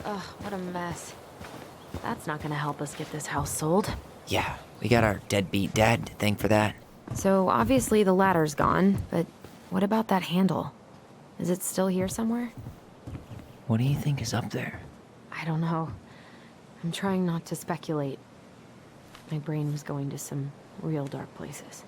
Ugh, what a mess. That's not gonna help us get this house sold. Yeah, we got our deadbeat dad to thank for that. So obviously the ladder's gone, but what about that handle? Is it still here somewhere? What do you think is up there? I don't know. I'm trying not to speculate. My brain was going to some real dark places.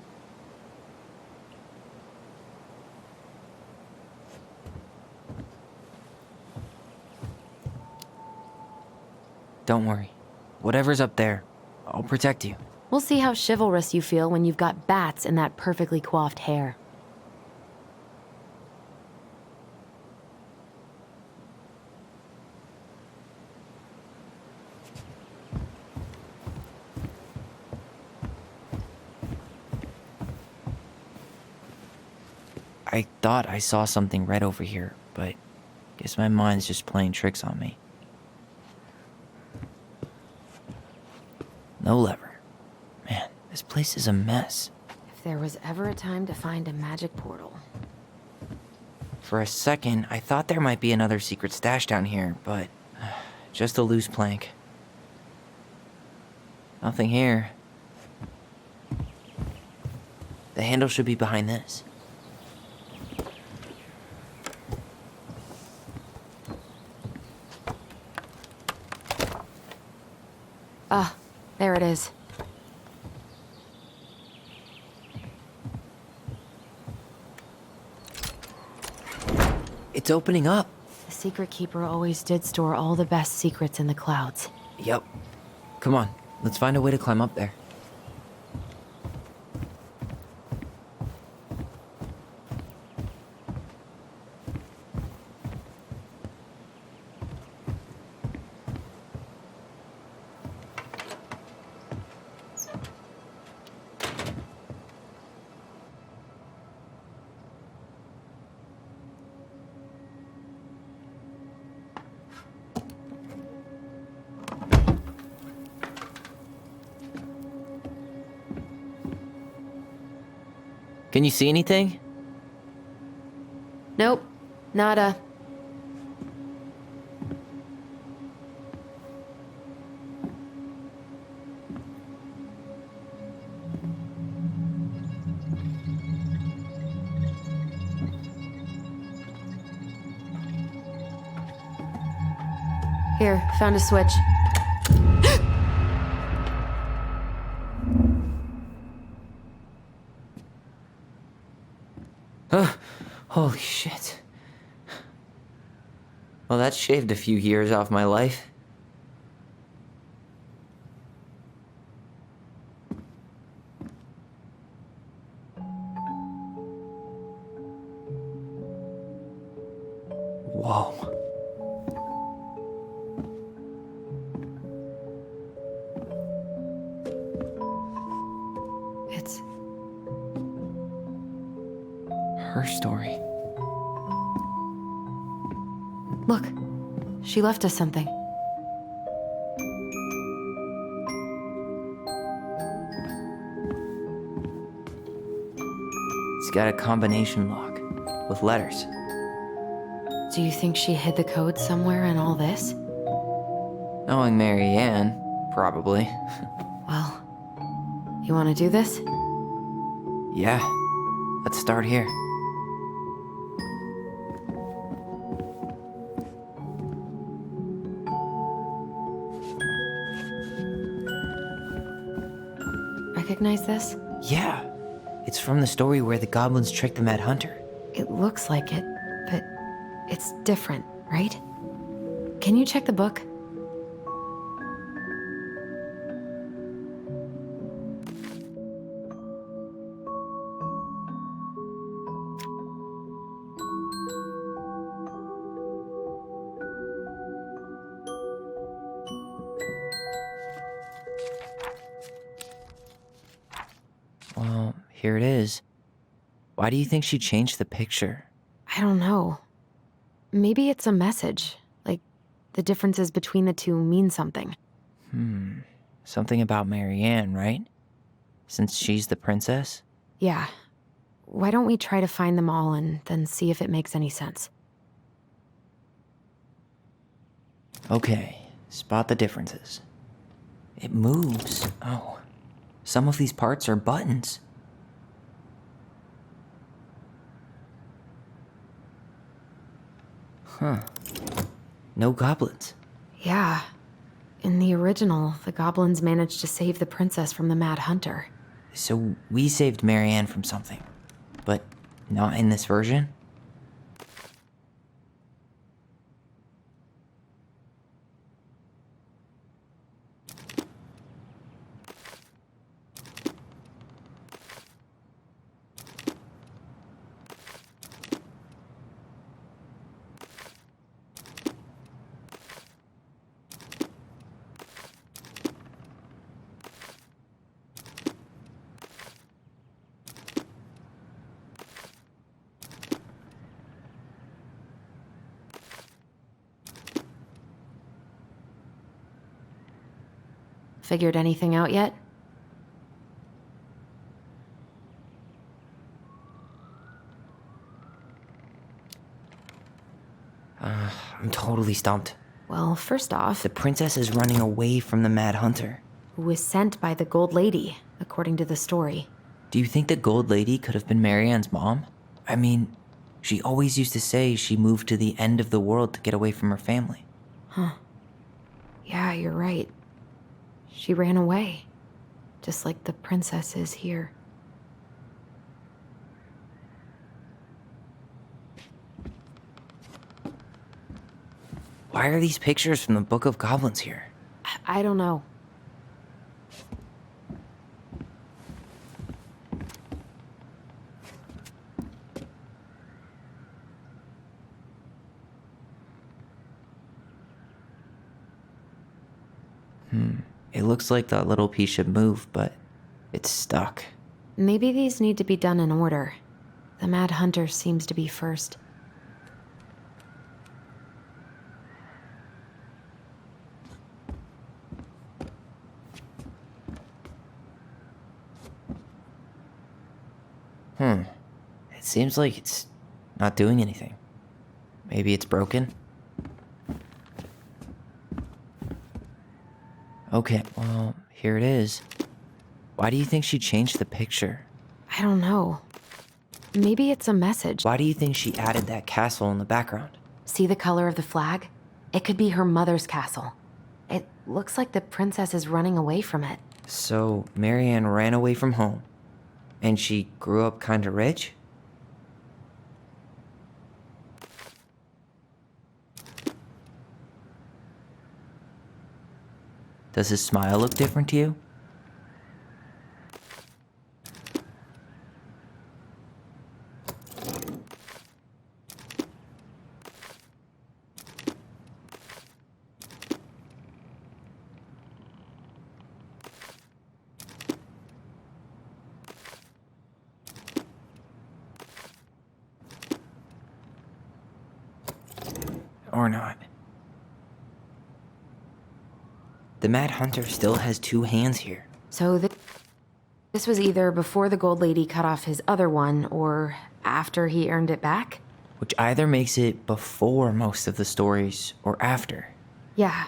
Don't worry. Whatever's up there, I'll protect you. We'll see how chivalrous you feel when you've got bats in that perfectly coiffed hair. I thought I saw something red over here, but guess my mind's just playing tricks on me. No lever. Man, this place is a mess. If there was ever a time to find a magic portal. For a second, I thought there might be another secret stash down here, but just a loose plank. Nothing here. The handle should be behind this. Ah, there it is. It's opening up. The secret keeper always did store all the best secrets in the clouds. Yep. Come on, let's find a way to climb up there. Can you see anything? Nope, nada. Here, found a switch. Holy shit. Well, that shaved a few years off my life. Whoa. It's her story. Look, she left us something. It's got a combination lock with letters. Do you think she hid the code somewhere in all this? Knowing Mary Ann, probably. Well, you want to do this? Yeah, let's start here. Recognize this? Yeah, it's from the story where the goblins tricked the Mad Hunter. It looks like it, but it's different, right? Can you check the book? Well, here it is. Why do you think she changed the picture? I don't know. Maybe it's a message. Like, the differences between the two mean something. Something about Mary Ann, right? Since she's the princess? Yeah. Why don't we try to find them all and then see if it makes any sense? Okay, spot the differences. It moves. Oh, some of these parts are buttons. Huh. No goblins. Yeah. In the original, the goblins managed to save the princess from the Mad Hunter. So we saved Marianne from something, but not in this version? Figured anything out yet? I'm totally stumped. Well, first off, The princess is running away from the Mad Hunter. who was sent by the Gold Lady, according to the story. Do you think the Gold Lady could have been Marianne's mom? I mean, she always used to say she moved to the end of the world to get away from her family. Yeah, you're right. She ran away, just like the princess is here. Why are these pictures from the Book of Goblins here? I don't know. It looks like that little piece should move, but it's stuck. Maybe these need to be done in order. The Mad Hunter seems to be first. It seems like it's not doing anything. Maybe it's broken? Okay, well, here it is. Why do you think she changed the picture? I don't know. Maybe it's a message. Why do you think she added that castle in the background? See the color of the flag? It could be her mother's castle. It looks like the princess is running away from it. So, Marianne ran away from home. And she grew up kinda rich? Does his smile look different to you? Or not. The Mad Hunter still has two hands here. So this was either before the Gold Lady cut off his other one, or after he earned it back? Which either makes it before most of the stories or after. Yeah.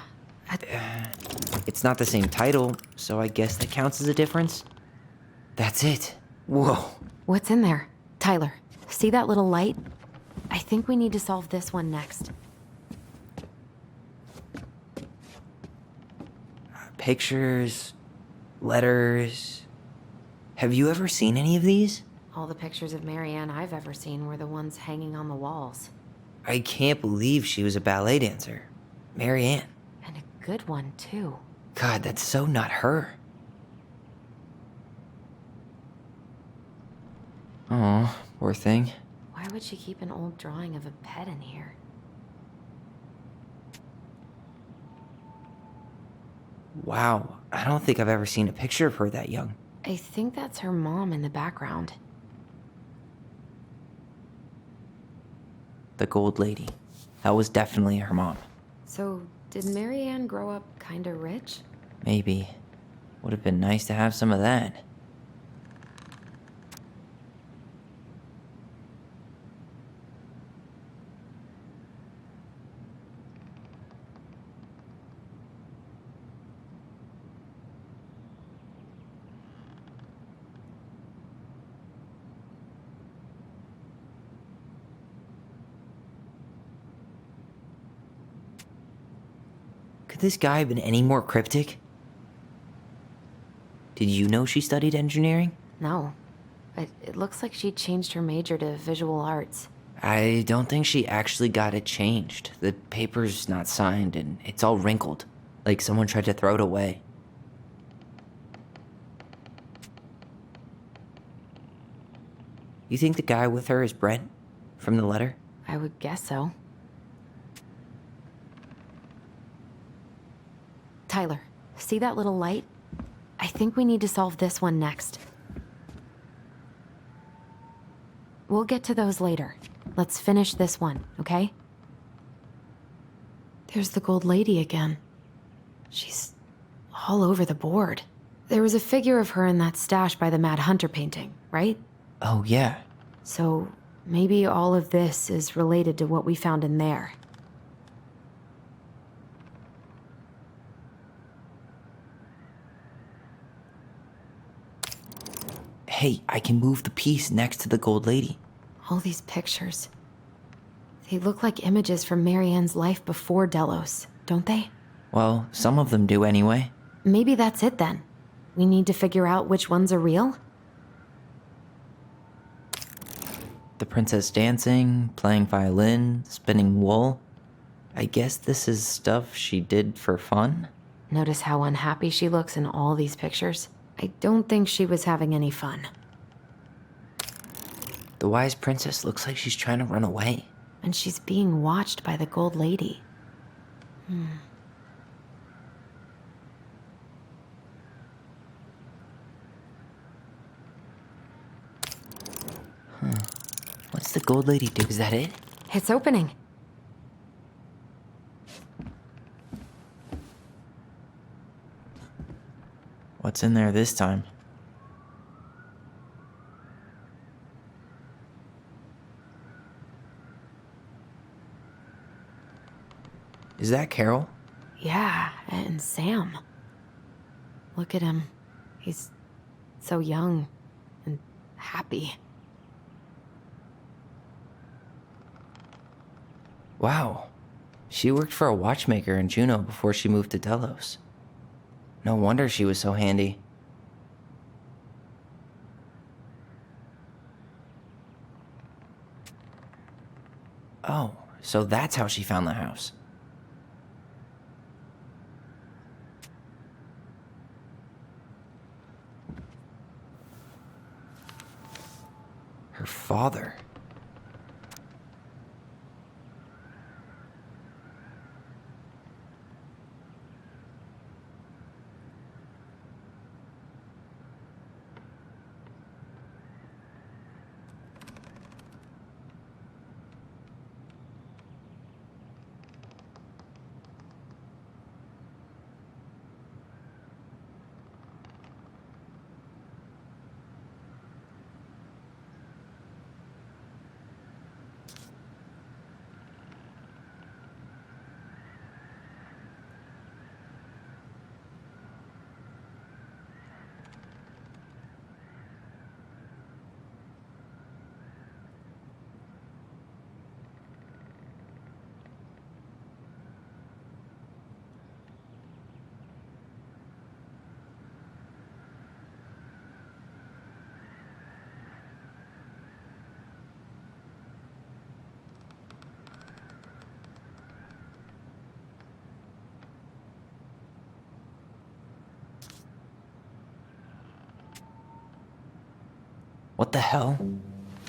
It's not the same title, so I guess that counts as a difference. That's it. Whoa. What's in there? Tyler, see that little light? I think we need to solve this one next. Pictures, letters. Have you ever seen any of these? All the pictures of Marianne I've ever seen were the ones hanging on the walls. I can't believe she was a ballet dancer. Marianne. And a good one, too. God, that's so not her. Oh, poor thing. Why would she keep an old drawing of a pet in here? Wow, I don't think I've ever seen a picture of her that young. I think that's her mom in the background. The Gold Lady. That was definitely her mom. So, did Marianne grow up kinda rich? Maybe. Would have been nice to have some of that. this guy been any more cryptic? Did you know she studied engineering? No. It looks like she changed her major to visual arts. I don't think she actually got it changed. The paper's not signed and it's all wrinkled, like someone tried to throw it away. You think the guy with her is Brent from the letter? I would guess so. Tyler, see that little light? I think we need to solve this one next. We'll get to those later. Let's finish this one, okay? There's the gold lady again. She's all over the board. There was a figure of her in that stash by the Mad Hunter painting, right? Oh, yeah. So maybe all of this is related to what we found in there. Hey, I can move the piece next to the gold lady. All these pictures. They look like images from Marianne's life before Delos, don't they? Well, some of them do anyway. Maybe that's it then. We need to figure out which ones are real? The princess dancing, playing violin, spinning wool. I guess this is stuff she did for fun? Notice how unhappy she looks in all these pictures? I don't think she was having any fun. The wise princess looks like she's trying to run away. And she's being watched by the gold lady. What's the gold lady do? Is that it? It's opening. What's in there this time? Is that Carol? Yeah, and Sam. Look at him. He's so young and happy. Wow. She worked for a watchmaker in Juneau before she moved to Delos. No wonder she was so handy. Oh, so that's how she found the house. Her father. What the hell?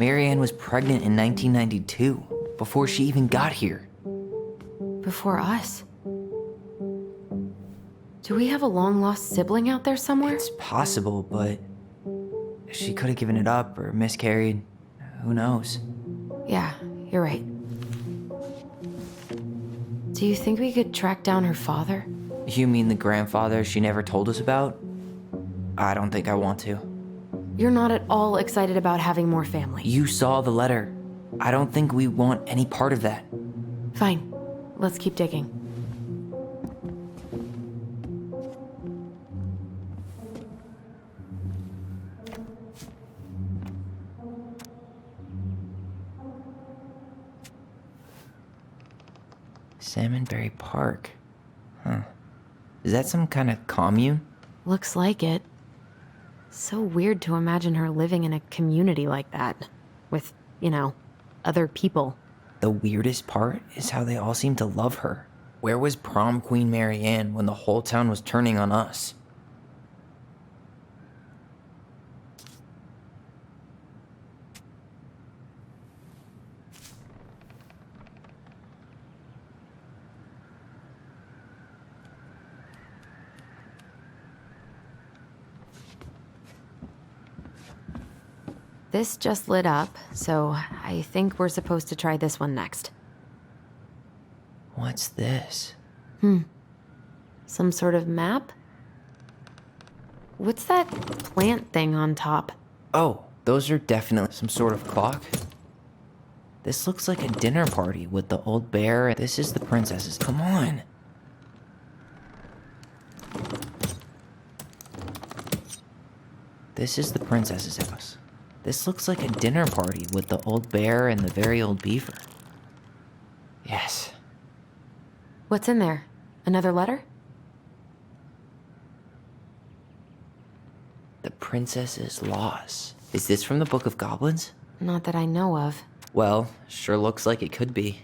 Marianne was pregnant in 1992, before she even got here. Before us. Do we have a long-lost sibling out there somewhere? It's possible, but she could have given it up or miscarried. Who knows? Yeah, you're right. Do you think we could track down her father? You mean the grandfather she never told us about? I don't think I want to. You're not at all excited about having more family. You saw the letter. I don't think we want any part of that. Fine. Let's keep digging. Salmonberry Park. Huh. Is that some kind of commune? Looks like it. So weird to imagine her living in a community like that. With, other people. The weirdest part is how they all seem to love her. Where was prom queen Mary Ann when the whole town was turning on us? This just lit up, so I think we're supposed to try this one next. What's this? Some sort of map? What's that plant thing on top? Oh, those are definitely some sort of clock. This looks like a dinner party with the old bear. This is the princesses. Come on. This is the princess's house. This looks like a dinner party with the old bear and the very old beaver. Yes. What's in there? Another letter? The princess's loss. Is this from the Book of Goblins? Not that I know of. Well, sure looks like it could be.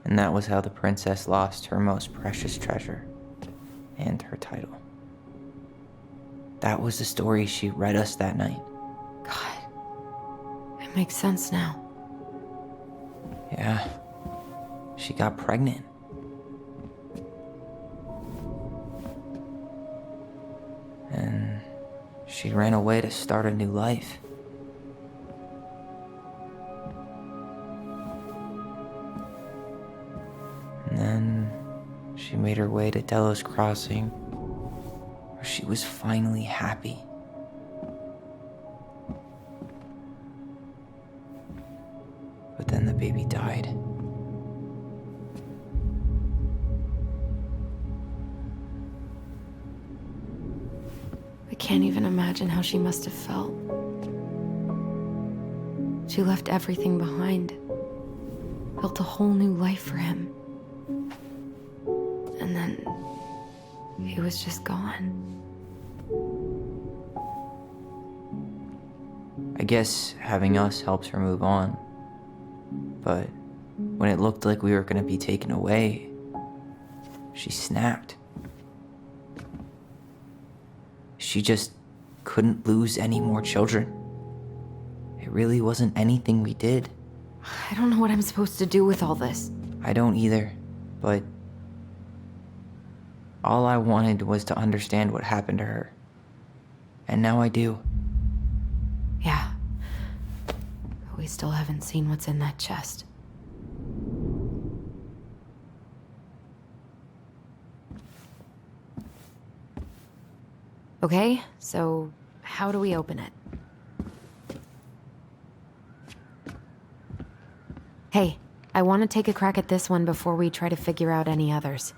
And that was how the princess lost her most precious treasure and her title. That was the story she read us that night. God. It makes sense now. Yeah. She got pregnant. And she ran away to start a new life. And then she made her way to Delos Crossing, where she was finally happy. But then the baby died. I can't even imagine how she must have felt. She left everything behind. built a whole new life for him. And then he was just gone. I guess having us helps her move on. But when it looked like we were gonna be taken away, she snapped. She just couldn't lose any more children. It really wasn't anything we did. I don't know what I'm supposed to do with all this. I don't either, but all I wanted was to understand what happened to her. And now I do. Yeah. But we still haven't seen what's in that chest. Okay, so how do we open it? Hey, I want to take a crack at this one before we try to figure out any others.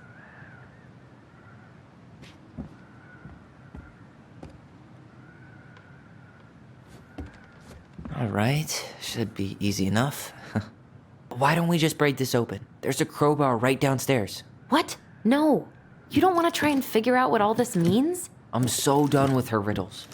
All right, should be easy enough. Why don't we just break this open? There's a crowbar right downstairs. What? No. You don't want to try and figure out what all this means? I'm so done with her riddles.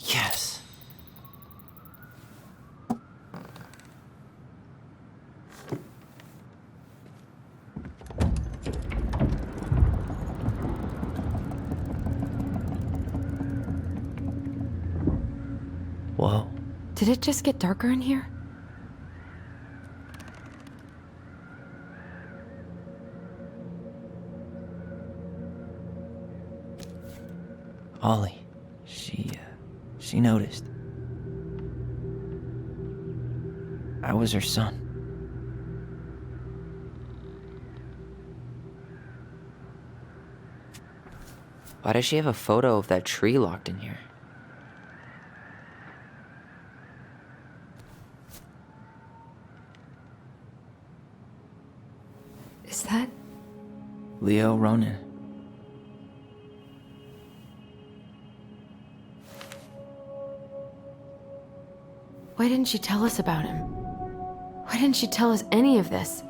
Yes. Whoa. Did it just get darker in here? Ollie. She noticed. I was her son. Why does she have a photo of that tree locked in here? Is that... Leo Ronan. Why didn't she tell us about him? Why didn't she tell us any of this?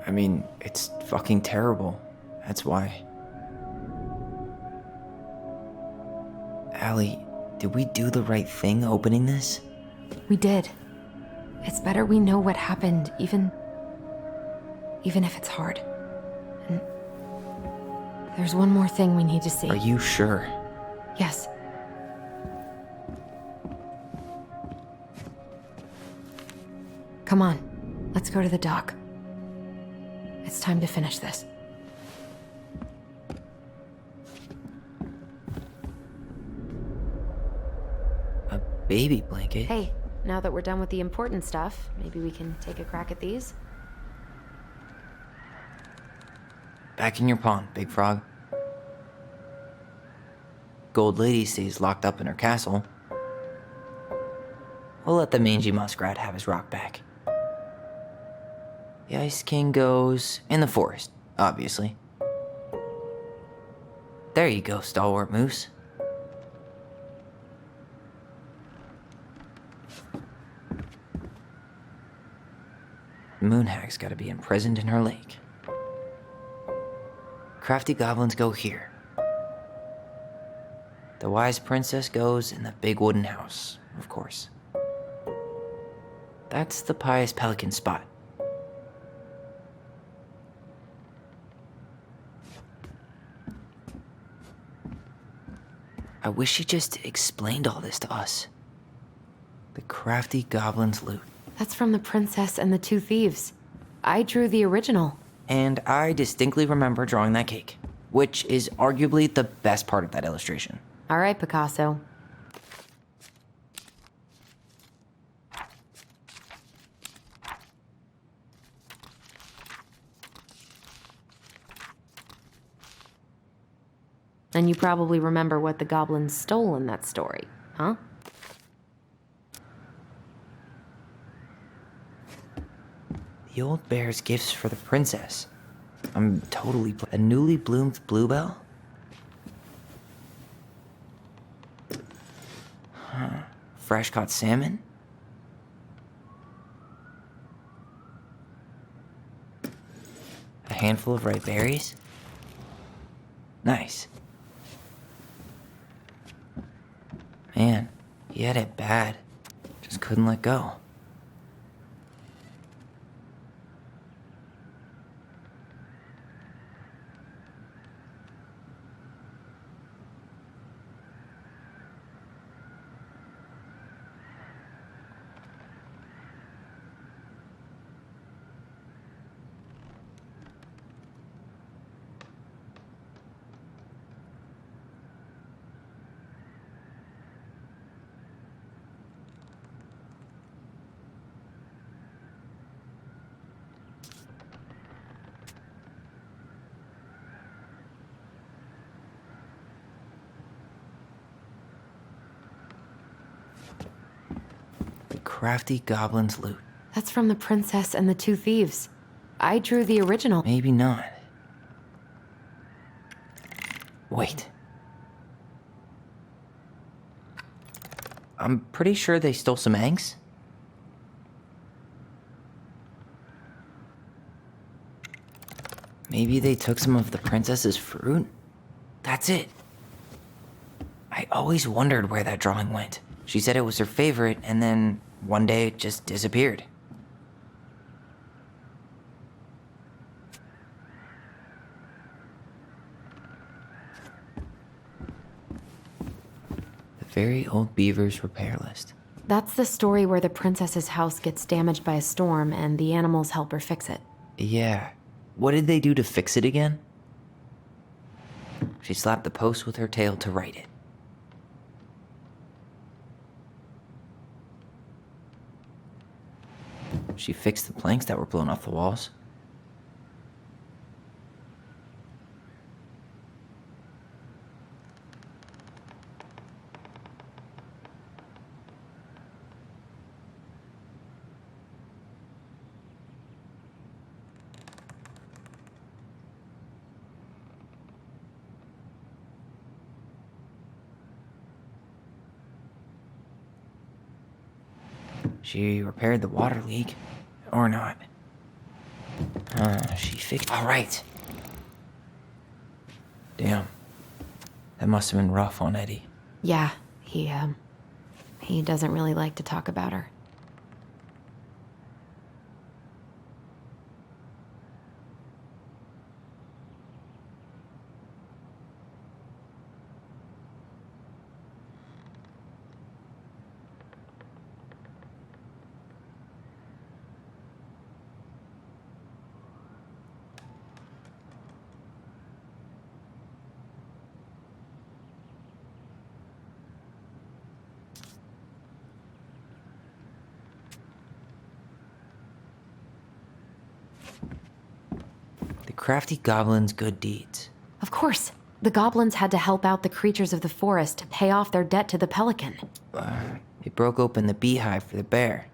I mean, it's fucking terrible. That's why. Allie, did we do the right thing opening this? We did. It's better we know what happened, even if it's hard. And there's one more thing we need to see. Are you sure? Yes. Come on, let's go to the dock. It's time to finish this. A baby blanket? Hey, now that we're done with the important stuff, maybe we can take a crack at these? Back in your pond, Big Frog. Gold Lady stays locked up in her castle. We'll let the mangy muskrat have his rock back. The Ice King goes in the forest, obviously. There you go, stalwart moose. Moonhag's gotta be imprisoned in her lake. Crafty goblins go here. The wise princess goes in the big wooden house, of course. That's the pious pelican spot. I wish she just explained all this to us. The crafty goblin's loot. That's from The Princess and the Two Thieves. I drew the original. And I distinctly remember drawing that cake, which is arguably the best part of that illustration. All right, Picasso. And you probably remember what the goblins stole in that story, huh? The old bear's gifts for the princess. I'm totally... A newly bloomed bluebell? Huh. Fresh caught salmon? A handful of ripe berries? Nice. Man, he had it bad. Just couldn't let go. Crafty goblin's loot. That's from The Princess and the Two Thieves. I drew the original. Maybe not. Wait. I'm pretty sure they stole some eggs. Maybe they took some of the princess's fruit? That's it. I always wondered where that drawing went. She said it was her favorite, and then one day it just disappeared. The Very Old Beaver's Repair List. That's the story where the princess's house gets damaged by a storm and the animals help her fix it. Yeah. What did they do to fix it again? She slapped the post with her tail to write it. She fixed the planks that were blown off the walls. She repaired the water leak. Or not. She fixed... All right. Damn. That must have been rough on Eddie. Yeah, he doesn't really like to talk about her. Crafty goblin's good deeds. Of course. The goblins had to help out the creatures of the forest to pay off their debt to the pelican. They broke open the beehive for the bear.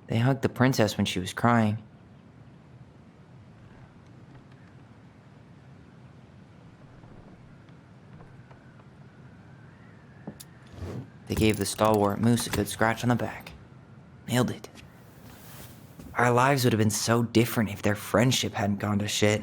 They hugged the princess when she was crying. They gave the stalwart moose a good scratch on the back. Nailed it. Our lives would have been so different if their friendship hadn't gone to shit.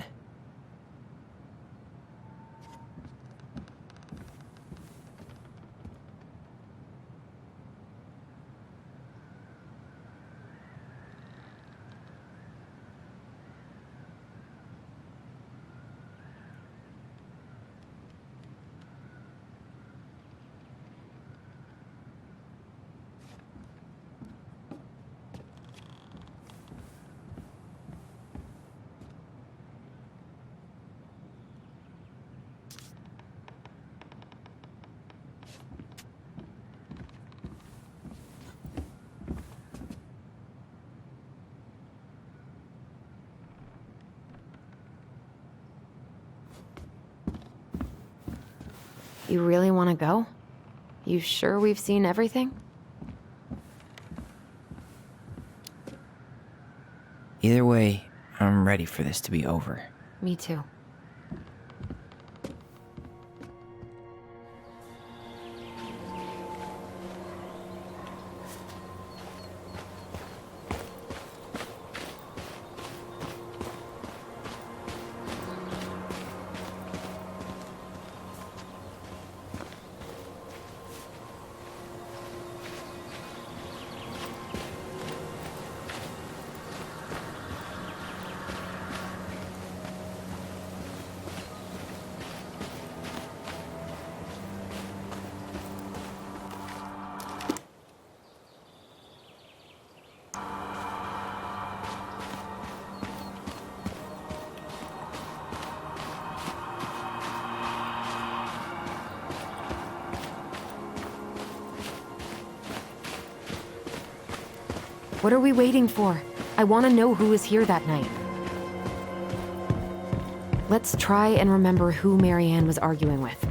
You really want to go? You sure we've seen everything? Either way, I'm ready for this to be over. Me too. What are we waiting for? I want to know who was here that night. Let's try and remember who Marianne was arguing with.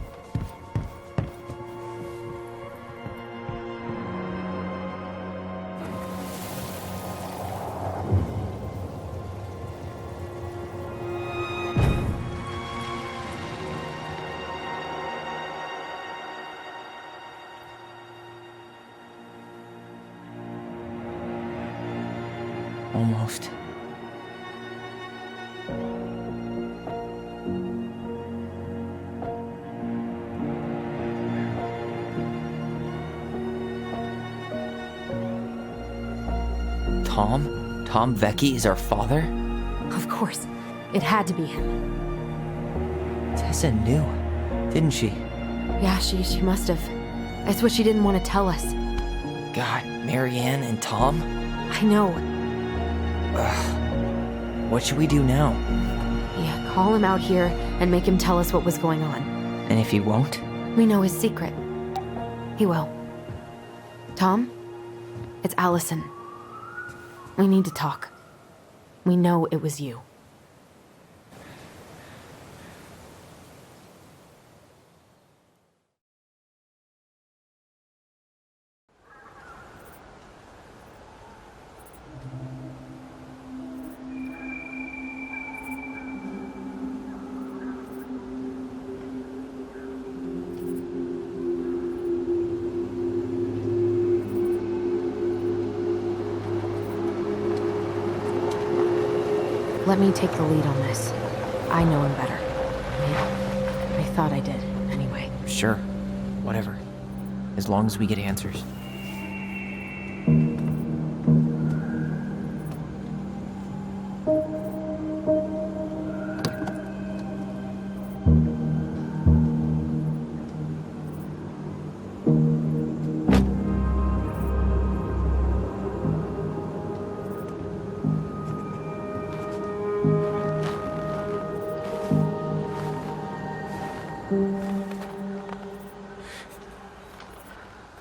Almost. Tom? Tom Vecchi is our father? Of course. It had to be him. Tessa knew, didn't she? Yeah, she must have. That's what she didn't want to tell us. God, Marianne and Tom? I know. Ugh. What should we do now? Yeah, call him out here and make him tell us what was going on. And if he won't? We know his secret. He will. Tom? It's Alyson. We need to talk. We know it was you. Let me take the lead on this. I know him better. I thought I did, anyway. Sure. Whatever. As long as we get answers.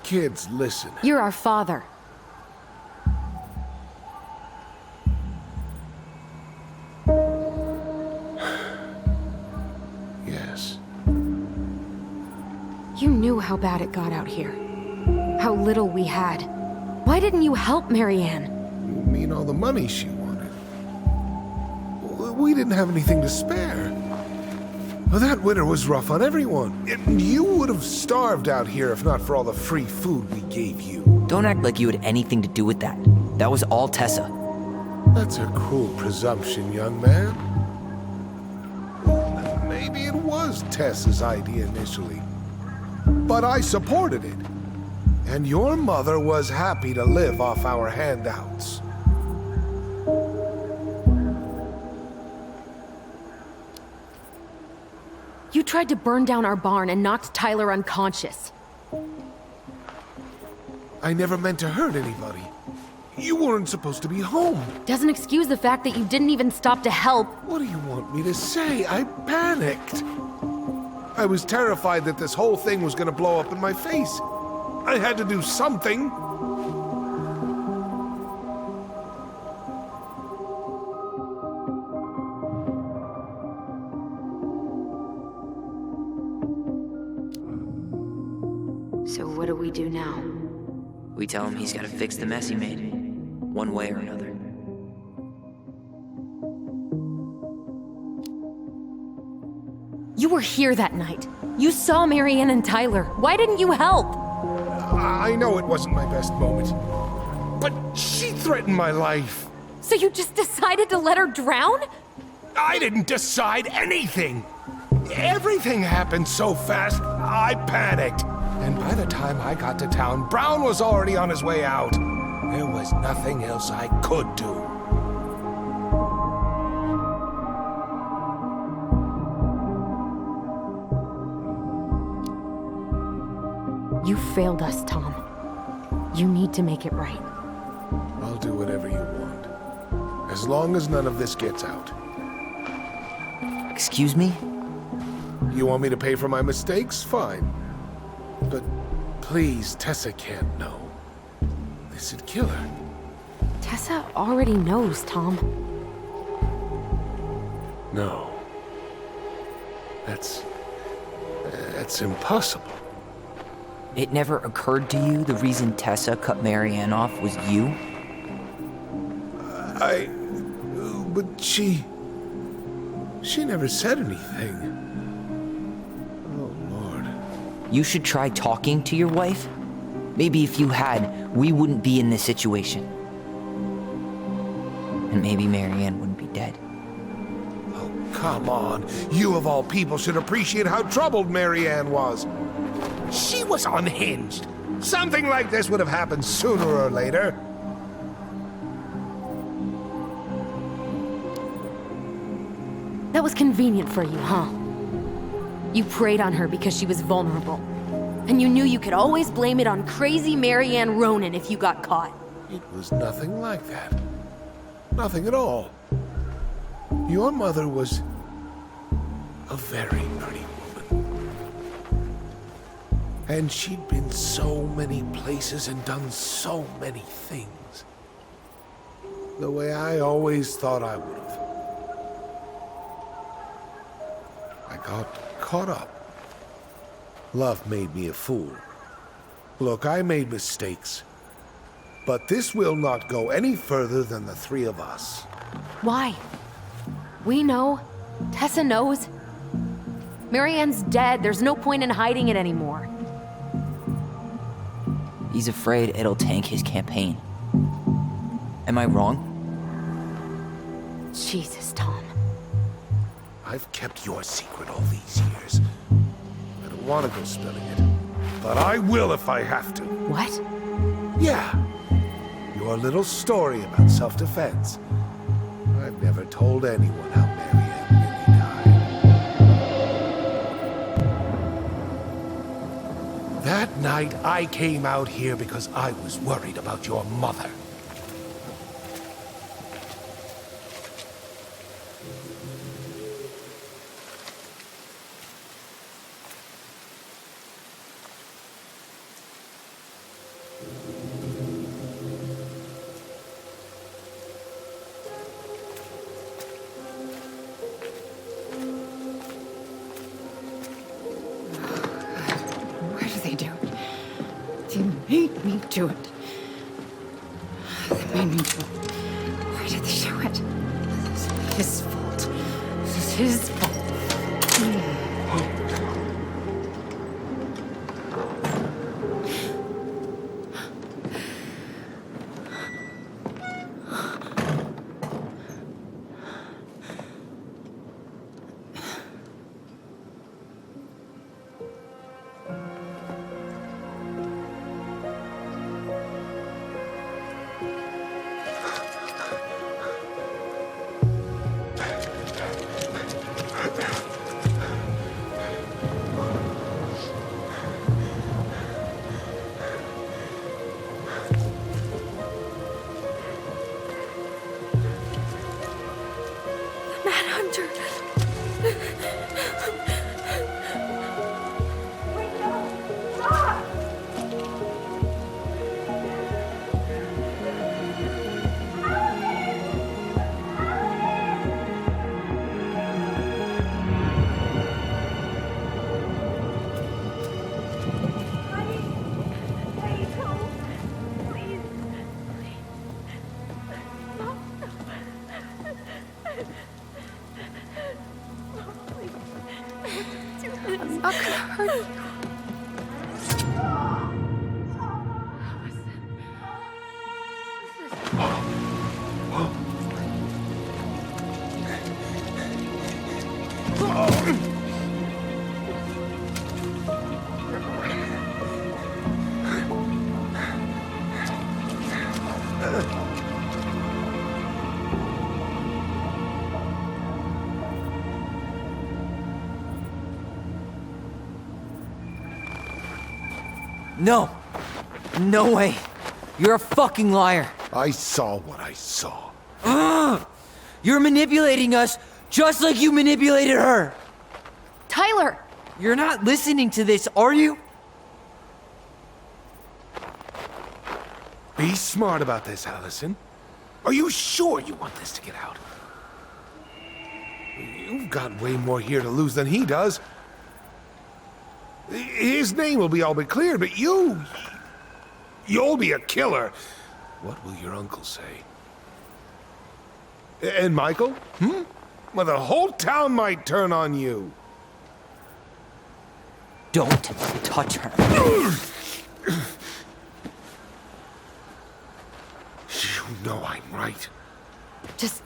Kids, listen. You're our father. Yes. You knew how bad it got out here. How little we had. Why didn't you help Marianne? You mean all the money she wanted? We didn't have anything to spare. Well, that winter was rough on everyone. You would have starved out here if not for all the free food we gave you. Don't act like you had anything to do with that. That was all Tessa. That's a cruel presumption, young man. Maybe it was Tessa's idea initially. But I supported it. And your mother was happy to live off our handouts. You tried to burn down our barn and knocked Tyler unconscious. I never meant to hurt anybody. You weren't supposed to be home. Doesn't excuse the fact that you didn't even stop to help. What do you want me to say? I panicked. I was terrified that this whole thing was gonna blow up in my face. I had to do something. what do we do now? We tell him he's gotta fix the mess he made, one way or another. You were here that night. You saw Marianne and Tyler. Why didn't you help? I know it wasn't my best moment, but she threatened my life. So you just decided to let her drown? I didn't decide anything. Everything happened so fast, I panicked. And by the time I got to town, Brown was already on his way out. There was nothing else I could do. You failed us, Tom. You need to make it right. I'll do whatever you want, as long as none of this gets out. Excuse me? You want me to pay for my mistakes? Fine. But please, Tessa can't know. This'd kill her. Tessa already knows, Tom. No. That's impossible. It never occurred to you the reason Tessa cut Marianne off was you? But she never said anything. Oh, Lord. You should try talking to your wife. Maybe if you had, we wouldn't be in this situation. And maybe Marianne wouldn't be dead. Oh, come on. You of all people should appreciate how troubled Marianne was. She was unhinged. Something like this would have happened sooner or later. That was convenient for you, huh? You preyed on her because she was vulnerable. And you knew you could always blame it on crazy Marianne Ronan if you got caught. It was nothing like that. Nothing at all. Your mother was a very pretty woman. And she'd been so many places and done so many things. The way I always thought I would have. I got caught up. Love made me a fool. Look, I made mistakes. But this will not go any further than the three of us. Why? We know. Tessa knows. Marianne's dead. There's no point in hiding it anymore. He's afraid it'll tank his campaign. Am I wrong? Jesus, Tom. I've kept your secret all these years. I don't want to go spilling it. But I will if I have to. What? Yeah. Your little story about self-defense. I've never told anyone how Marianne really died. That night, I came out here because I was worried about your mother. They made me do it. They made me do it. Why did they do it? This is his fault. This is his fault. No. No way. You're a fucking liar. I saw what I saw. You're manipulating us just like you manipulated her. Tyler! You're not listening to this, are you? Be smart about this, Alyson. Are you sure you want this to get out? You've got way more here to lose than he does. His name will be all but cleared, but you'll be a killer. What will your uncle say? And Michael? Well, the whole town might turn on you. Don't touch her. You know I'm right. Just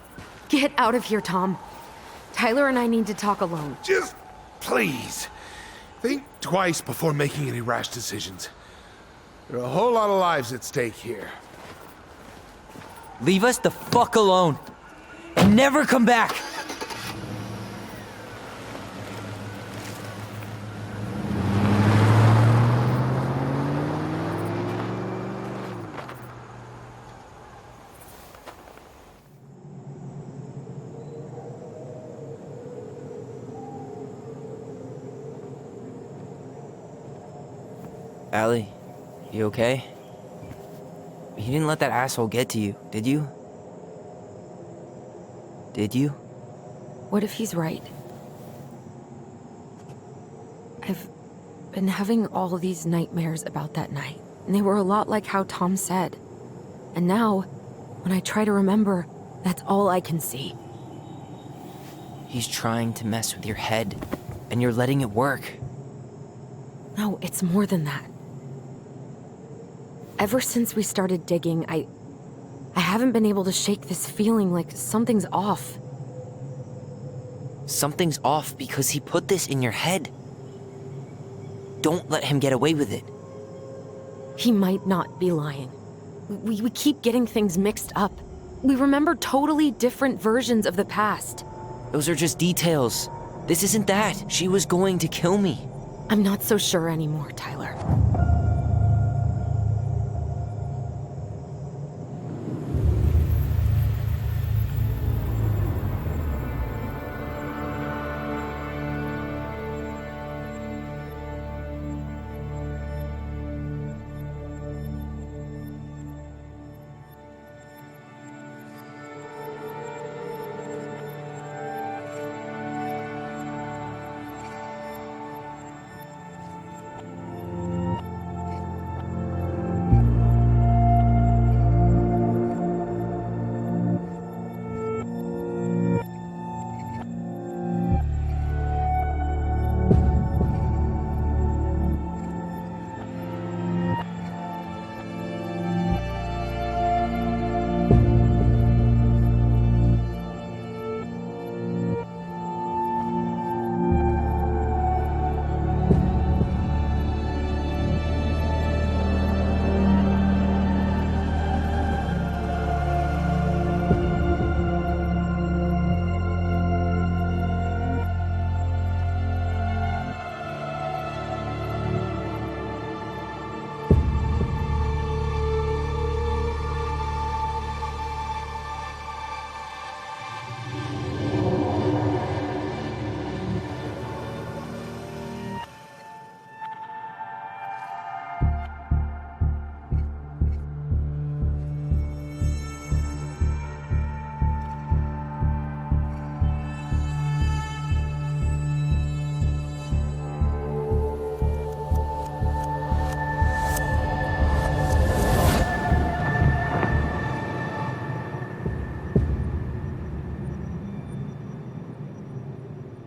get out of here, Tom. Tyler and I need to talk alone. Just please, think twice before making any rash decisions. There are a whole lot of lives at stake here. Leave us the fuck alone. And never come back. Allie, you okay? You didn't let that asshole get to you, did you? Did you? What if he's right? I've been having all these nightmares about that night, and they were a lot like how Tom said. And now, when I try to remember, that's all I can see. He's trying to mess with your head, and you're letting it work. No, it's more than that. Ever since we started digging, I haven't been able to shake this feeling like something's off. Something's off because he put this in your head. Don't let him get away with it. He might not be lying. We keep getting things mixed up. We remember totally different versions of the past. Those are just details. This isn't that. She was going to kill me. I'm not so sure anymore, Tyler.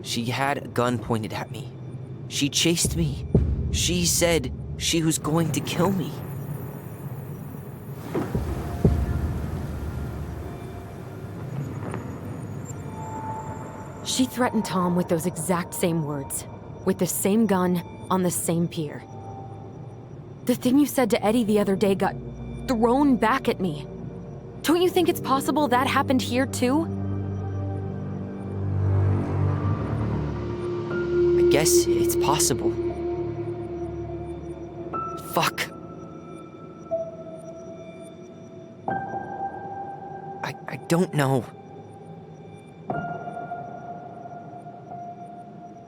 She had a gun pointed at me. She chased me. She said she was going to kill me. She threatened Tom with those exact same words, with the same gun, on the same pier. The thing you said to Eddie the other day got thrown back at me. Don't you think it's possible that happened here too? I guess it's possible. Fuck. I don't know.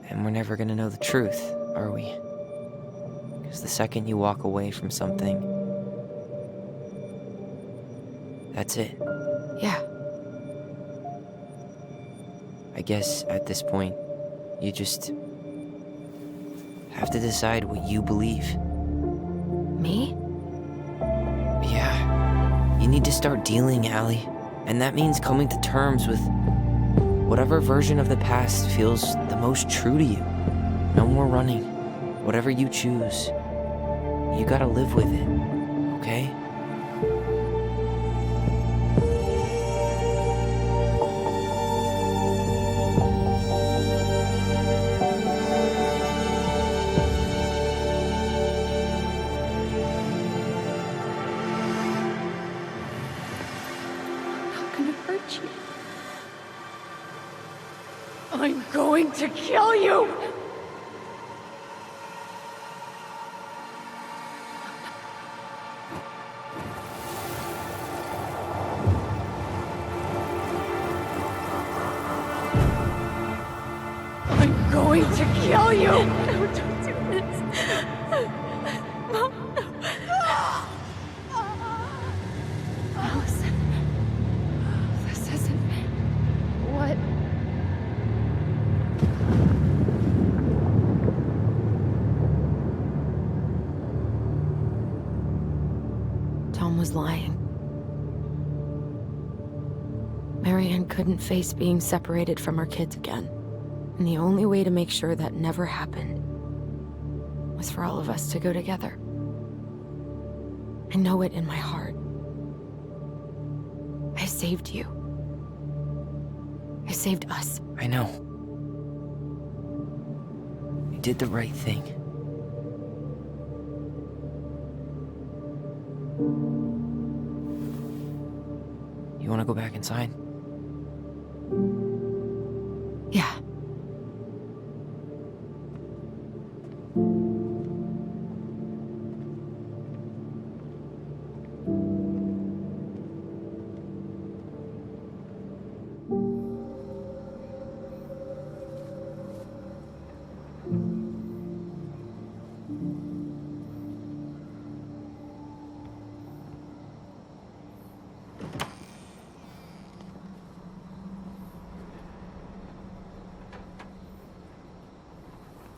And we're never gonna know the truth, are we? Because the second you walk away from something, that's it. Yeah. I guess at this point, you just have to decide what you believe. Me? Yeah. You need to start dealing, Allie. And that means coming to terms with whatever version of the past feels the most true to you. No more running. Whatever you choose, you gotta live with it, okay? I'm going to kill you! I'm going to kill you! No, don't do this. Mom, no. Alyson. This isn't... What? Tom was lying. Marianne couldn't face being separated from her kids again. And the only way to make sure that never happened was for all of us to go together. I know it in my heart. I saved you. I saved us. I know. You did the right thing. You want to go back inside? Yeah.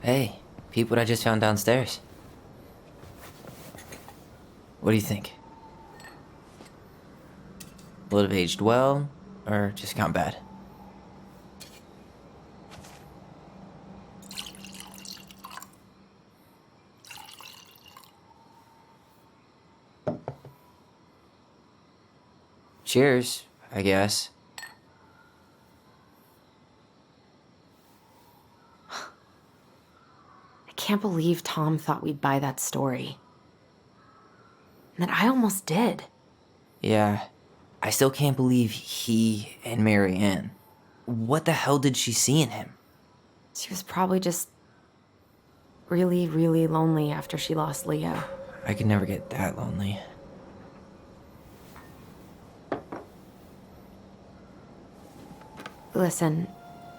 Hey, peep what I just found downstairs. What do you think? Will it have aged well, or just gone bad? Cheers, I guess. I can't believe Tom thought we'd buy that story. And that I almost did. Yeah, I still can't believe he and Marianne. What the hell did she see in him? She was probably just really, really lonely after she lost Leo. I could never get that lonely. Listen,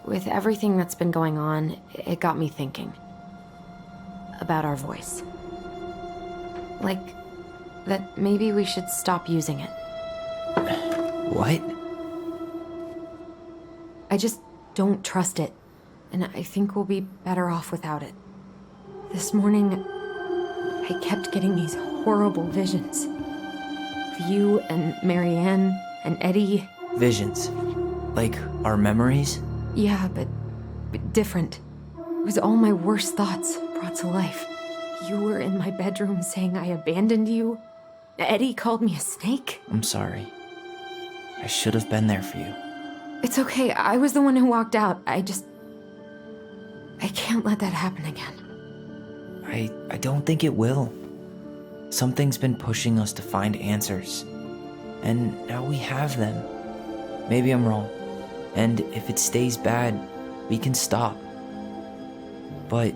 with everything that's been going on, it got me thinking. About our voice. Like, that maybe we should stop using it. What? I just don't trust it, and I think we'll be better off without it. This morning, I kept getting these horrible visions. Of you and Marianne and Eddie. Visions? Like our memories? Yeah, but different. It was all my worst thoughts brought to life. You were in my bedroom saying I abandoned you. Eddie called me a snake. I'm sorry. I should have been there for you. It's okay, I was the one who walked out. I can't let that happen again. I don't think it will. Something's been pushing us to find answers. And now we have them. Maybe I'm wrong. And if it stays bad, we can stop. But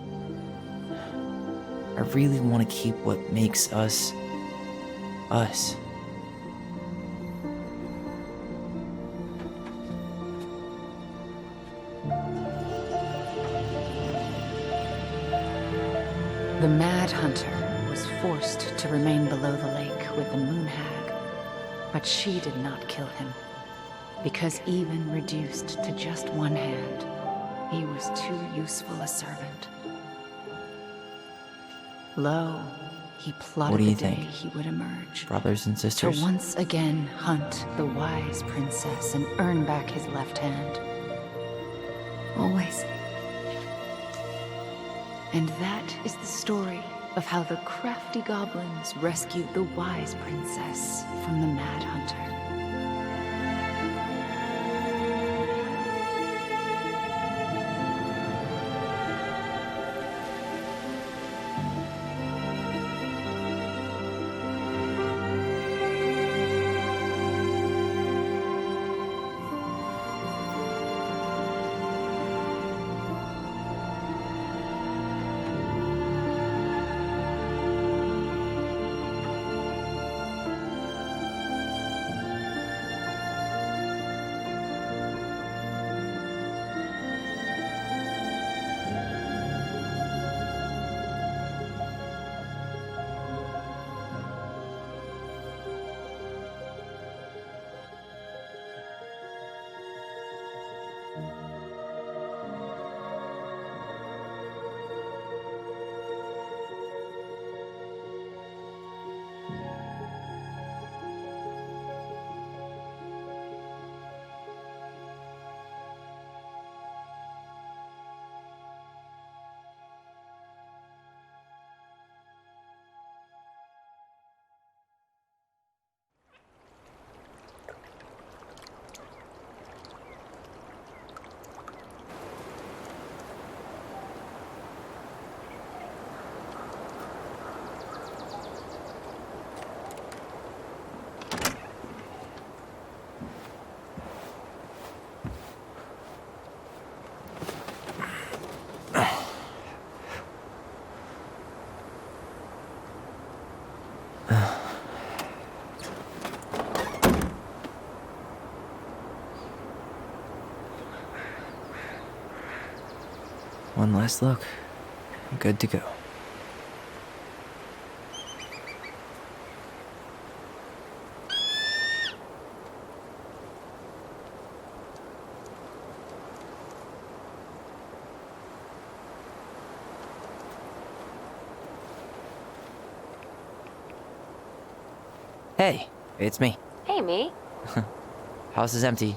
I really want to keep what makes us, us. The Mad Hunter was forced to remain below the lake with the Moon Hag, but she did not kill him, because even reduced to just one hand, he was too useful a servant. Lo, he plotted What do you the day think? he would emerge, Brothers and sisters? to once again hunt the wise princess and earn back his left hand. Always. And that is the story of how the crafty goblins rescued the wise princess from the Mad Hunter. One last look. Good to go. Hey, it's me. Hey, me. House is empty.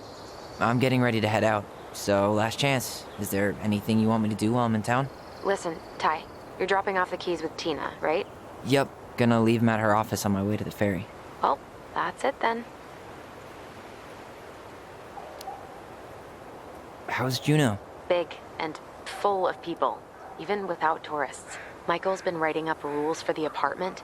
I'm getting ready to head out. So, last chance. Is there anything you want me to do while I'm in town? Listen, Ty, you're dropping off the keys with Tina, right? Yep, gonna leave them at her office on my way to the ferry. Well, that's it then. How's Juneau? Big and full of people, even without tourists. Michael's been writing up rules for the apartment.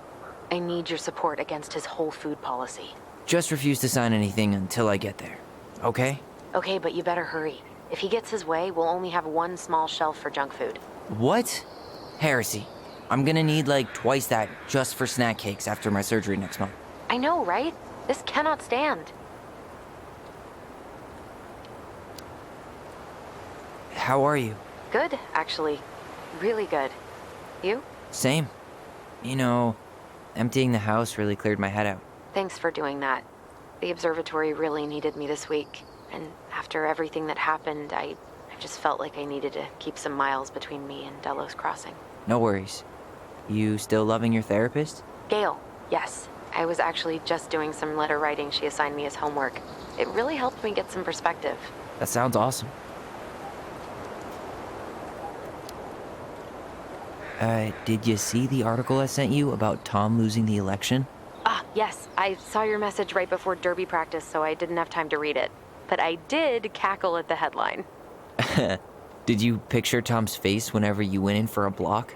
I need your support against his whole food policy. Just refuse to sign anything until I get there. Okay? Okay, but you better hurry. If he gets his way, we'll only have one small shelf for junk food. What? Heresy. I'm gonna need like twice that just for snack cakes after my surgery next month. I know, right? This cannot stand. How are you? Good, actually. Really good. You? Same. You know, emptying the house really cleared my head out. Thanks for doing that. The observatory really needed me this week. And after everything that happened, I just felt like I needed to keep some miles between me and Delos Crossing. No worries. You still loving your therapist? Gail, yes. I was actually just doing some letter writing she assigned me as homework. It really helped me get some perspective. That sounds awesome. Did you see the article I sent you about Tom losing the election? Ah, yes. I saw your message right before derby practice, so I didn't have time to read it. But I did cackle at the headline. Did you picture Tom's face whenever you went in for a block?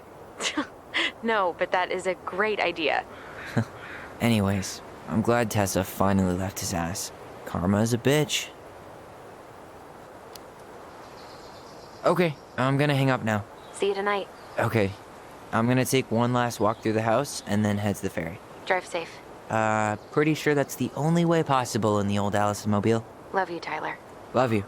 No, but that is a great idea. Anyways, I'm glad Tessa finally left his ass. Karma is a bitch. Okay, I'm gonna hang up now. See you tonight. Okay, I'm gonna take one last walk through the house and then head to the ferry. Drive safe. Pretty sure that's the only way possible in the old Allison mobile. Love you, Tyler. Love you.